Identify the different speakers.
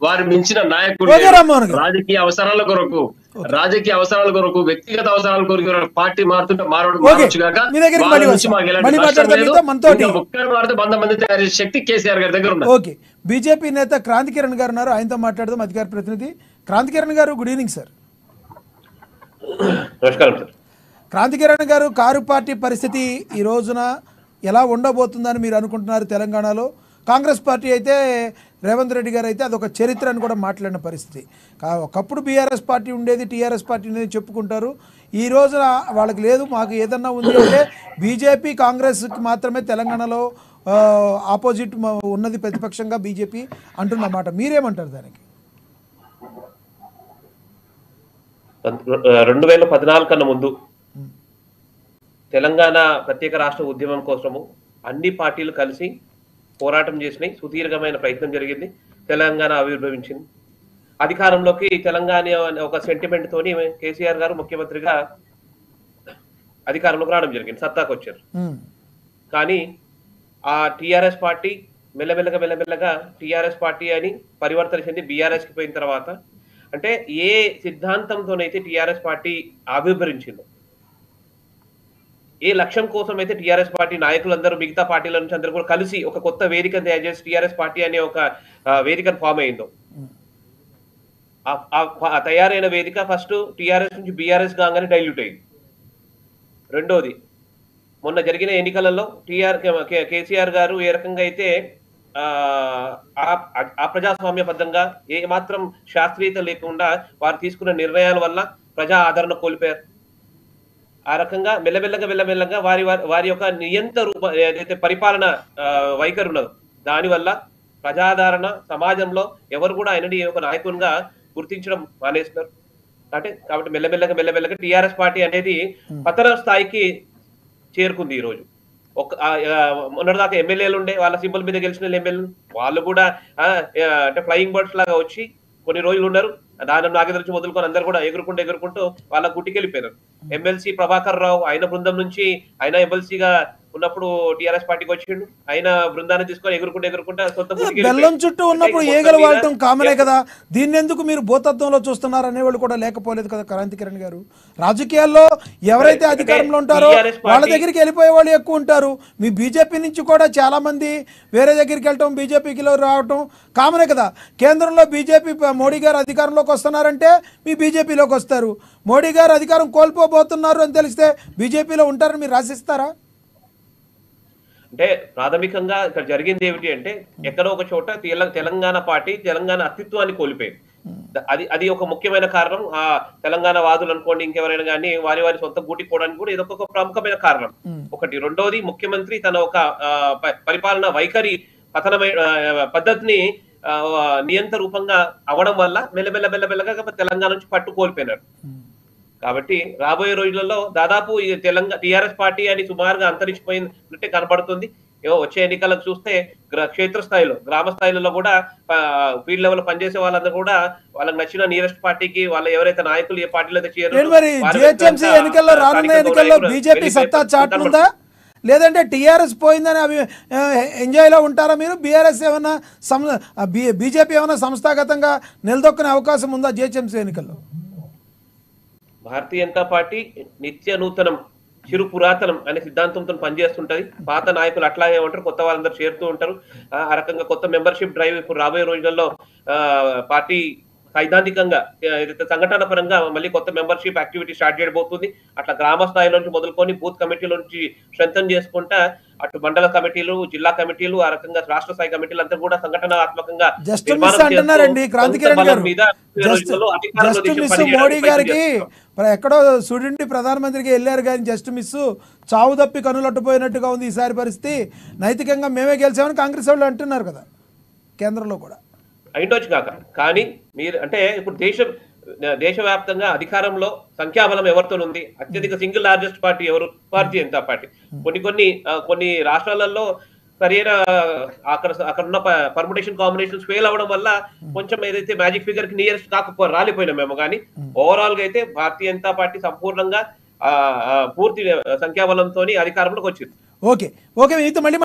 Speaker 1: వారి మించిన నాయకుడు రాజకీయ అవసరాల కొరకు వ్యక్తిగత అవసరాల కొరకు పార్టీ మారుతుంటే మారవచ్చు కాక మారితే 100 మంది తయారు చేసే శక్తి కేసీఆర్ గారి దగ్గర ఉంది.
Speaker 2: ఓకే, బీజేపీ నేత క్రాంతి కిరణ్ గారు ఉన్నారు, ఆయనతో మాట్లాడదాం. అధికార ప్రతినిధి క్రాంతి కిరణ్ గారు, గుడ్ ఈవినింగ్ సార్.
Speaker 1: నమస్కారం సార్.
Speaker 2: క్రాంతి కిరణ్ గారు, కారు పార్టీ పరిస్థితి ఈ రోజున ఎలా ఉండబోతుందని మీరు అనుకుంటున్నారు? తెలంగాణలో కాంగ్రెస్ పార్టీ అయితే రేవంత్ రెడ్డి గారు అయితే అదొక చరిత్ర అని కూడా మాట్లాడిన పరిస్థితి. ఒకప్పుడు బీఆర్ఎస్ పార్టీ ఉండేది, టీఆర్ఎస్ పార్టీ ఉండేది చెప్పుకుంటారు. ఈ రోజున వాళ్ళకి లేదు, మాకు ఏదన్నా ఉంది అంటే బీజేపీ కాంగ్రెస్కి మాత్రమే తెలంగాణలో ఆపోజిట్ ఉన్నది ప్రతిపక్షంగా బీజేపీ అంటున్నమాట. మీరేమంటారు దానికి?
Speaker 1: 2014 కన్నా ముందు తెలంగాణ ప్రత్యేక రాష్ట్ర ఉద్యమం కోసము అన్ని పార్టీలు కలిసి పోరాటం చేసినాయి. సుదీర్ఘమైన ప్రయత్నం జరిగింది. తెలంగాణ ఆవిర్భవించింది. అధికారంలోకి తెలంగాణ ఒక సెంటిమెంట్ తోని కేసీఆర్ గారు ముఖ్యమంత్రిగా అధికారంలోకి రావడం జరిగింది, సత్తాకు వచ్చారు. కానీ ఆ టీఆర్ఎస్ పార్టీ మెల్లమెల్లగా టీఆర్ఎస్ పార్టీ అని పరివర్తన చెంది బీఆర్ఎస్ కి పోయిన తర్వాత, అంటే ఏ సిద్ధాంతంతోనైతే టీఆర్ఎస్ పార్టీ ఆవిర్భవించిందో, ఏ లక్ష్యం కోసం అయితే టీఆర్ఎస్ పార్టీ నాయకులందరూ మిగతా పార్టీల నుంచి అందరూ కూడా కలిసి ఒక కొత్త వేదికను తయారు చేసి టీఆర్ఎస్ పార్టీ అనే ఒక వేదికను ఫామ్ అయిందో, ఆ తయారైన వేదిక ఫస్ట్ టీఆర్ఎస్ నుంచి బీఆర్ఎస్ కాగానే డైల్యూట్ అయింది. రెండోది, మొన్న జరిగిన ఎన్నికలలో కేసీఆర్ గారు ఏ రకంగా అయితే అప్రజాస్వామ్యబద్ధంగా ఏ మాత్రం శాస్త్రీయత లేకుండా వారు తీసుకున్న నిర్ణయాల వల్ల ప్రజా ఆదరణ కోల్పోయారు. ఆ రకంగా మెల్లమెల్లగా వారి యొక్క నియంత రూప ఏదైతే పరిపాలన వైఖరి ఉన్నదో దానివల్ల ప్రజాదరణ సమాజంలో ఎవరు కూడా ఆయనని ఒక నాయకునిగా గుర్తించడం మానేస్తున్నారు. కాబట్టి మెల్లమెల్లగా టీఆర్ఎస్ పార్టీ అనేది పతన స్థాయికి చేరుకుంది. ఈ రోజు మొన్నటిదాకా ఎమ్మెల్యేలు ఉండే, వాళ్ళ సింబల్ మీద గెలిచిన ఎమ్మెల్యేలు వాళ్ళు కూడా అంటే ఫ్లయింగ్ బర్డ్స్ లాగా వచ్చి కొన్ని రోజులు ఉన్నారు. దాని నాగేంద్ర నుంచి మొదలుకొని అందరు కూడా ఎగురుకుంటూ వాళ్ళ గుట్టికెళ్ళిపోయారు. ఎమ్మెల్సీ ప్రభాకర్ రావు ఆయన బృందం నుంచి, ఆయన ఎమ్మెల్సీగా ఉన్నప్పుడు టీఆర్ఎస్ పార్టీకి వచ్చిండు. ఆయన బృందాన్ని తీసుకొని ఎగురుకుంటా సొంత
Speaker 2: బెల్లం చుట్టూ ఉన్నప్పుడు ఏగలు వాడటం కామనే కదా, దీన్ని ఎందుకు మీరు భూతత్వంలో చూస్తున్నారు అనేవాళ్ళు కూడా లేకపోలేదు కదా క్రాంతి కిరణ్ గారు. రాజకీయాల్లో ఎవరైతే అధికారంలో ఉంటారో వాళ్ళ దగ్గరికి వెళ్ళిపోయే వాళ్ళు ఎక్కువ ఉంటారు. మీ బీజేపీ నుంచి కూడా చాలా మంది వేరే దగ్గరికి వెళ్ళటం, బీజేపీకి రావటం కామనే కదా. కేంద్రంలో బీజేపీ మోడీ గారు అధికారంలోకి వస్తున్నారంటే మీ బీజేపీలోకి వస్తారు. మోడీ గారు అధికారం కోల్పోబోతున్నారు అని తెలిస్తే బీజేపీలో ఉంటారని మీరు రాసిస్తారా?
Speaker 1: అంటే ప్రాథమికంగా ఇక్కడ జరిగింది ఏమిటి అంటే, ఎక్కడో ఒక చోట తెలంగాణ పార్టీ తెలంగాణ అస్తిత్వాన్ని కోల్పోయింది. అది ఒక ముఖ్యమైన కారణం. ఆ తెలంగాణ వాదులు అనుకోండి, ఇంకెవరైనా కానీ వారి సొంత గూటికి పోవడానికి కూడా ఇది ఒక ప్రముఖమైన కారణం ఒకటి. రెండోది, ముఖ్యమంత్రి తన ఒక పరిపాలన వైఖరి పతనమైన పద్ధతిని నియంత రూపంగా అవడం వల్ల మెల్లమెల్లగా తెలంగాణ నుంచి పట్టు కోల్పోయినారు. కాబట్టి రాబోయే రోజులలో దాదాపు తెలంగాణ టీఆర్ఎస్ పార్టీ అని సుమారుగా అంతరించిపోయినట్టే కనబడుతుంది. వచ్చే ఎన్నికలకు చూస్తే క్షేత్రస్థాయిలో, గ్రామ స్థాయిలో కూడా ఫీల్డ్ లెవెల్ పనిచేసే వాళ్ళందరూ కూడా వాళ్ళకి నచ్చిన నియరెస్ట్ పార్టీకి వాళ్ళ ఎవరైతే నాయకులు ఏ పార్టీలో
Speaker 2: చేరుతుందా, లేదంటే టీఆర్ఎస్ పోయిందని అవి ఎంజాయ్లో ఉంటారా మీరు? బీఆర్ఎస్ ఏమైనా బీజేపీ ఏమైనా సంస్థాగతంగా నిలదొక్కునే అవకాశం ఉందా జిహెచ్ఎంసీ ఎన్నికల్లో?
Speaker 1: భారతీయ జనతా పార్టీ నిత్య నూతనం, చిరు పురాతనం అనే సిద్ధాంతంతో పనిచేస్తుంటది. పాత నాయకులు అట్లాగే ఉంటారు, కొత్త వాళ్ళందరూ చేరుతూ ఉంటారు. ఆ రకంగా కొత్త మెంబర్షిప్ డ్రైవ్ ఇప్పుడు రాబోయే రోజులలో పార్టీ సైద్ధాంతికంగా సంఘటన పరంగా మళ్ళీ కొత్త మెంబర్షిప్ యాక్టివిటీ స్టార్ట్ చేయబోతుంది. అట్లా గ్రామ స్థాయిలో నుంచి మొదలుకొని బూత్ కమిటీల నుంచి స్ట్రెంథన్ చేసుకుంటా అటు మండల కమిటీలు, జిల్లా కమిటీలు, ఆ రకంగా రాష్ట్ర స్థాయి కమిటీలు అంతా కూడా సంఘటనాత్మకంగా
Speaker 2: మోడీ గారికి ఎక్కడో సుడింటి ప్రధానమంత్రికి వెళ్ళారు కానీ జస్ట్ మిస్, చావు తప్పి కనులట్టుపోయినట్టుగా ఉంది ఈసారి పరిస్థితి. నైతికంగా మేమే గెలిచామని కాంగ్రెస్ వాళ్ళు అంటున్నారు కదా కేంద్రంలో కూడా.
Speaker 1: అయిండొచ్చు కాక, కానీ మీరు అంటే ఇప్పుడు దేశవ్యాప్తంగా అధికారంలో సంఖ్యాబలం ఎవరితో ఉంది? అత్యధిక సింగిల్ లార్జెస్ట్ పార్టీ ఎవరు? భారతీయ జనతా పార్టీ. కొన్ని రాష్ట్రాలలో సరైన అక్కడ ఉన్న పర్ముటేషన్ కాంబినేషన్స్ ఫెయిల్ అవ్వడం వల్ల కొంచెం ఏదైతే మ్యాజిక్ ఫిగర్ కి నియరెస్ట్ రాలిపోయినా మేము. కానీ ఓవరాల్ గా అయితే భారతీయ జనతా పార్టీ సంపూర్ణంగా పూర్తి సంఖ్యాబలంతో అధికారంలోకి వచ్చింది.
Speaker 2: ఓకే, మీతో మళ్ళీ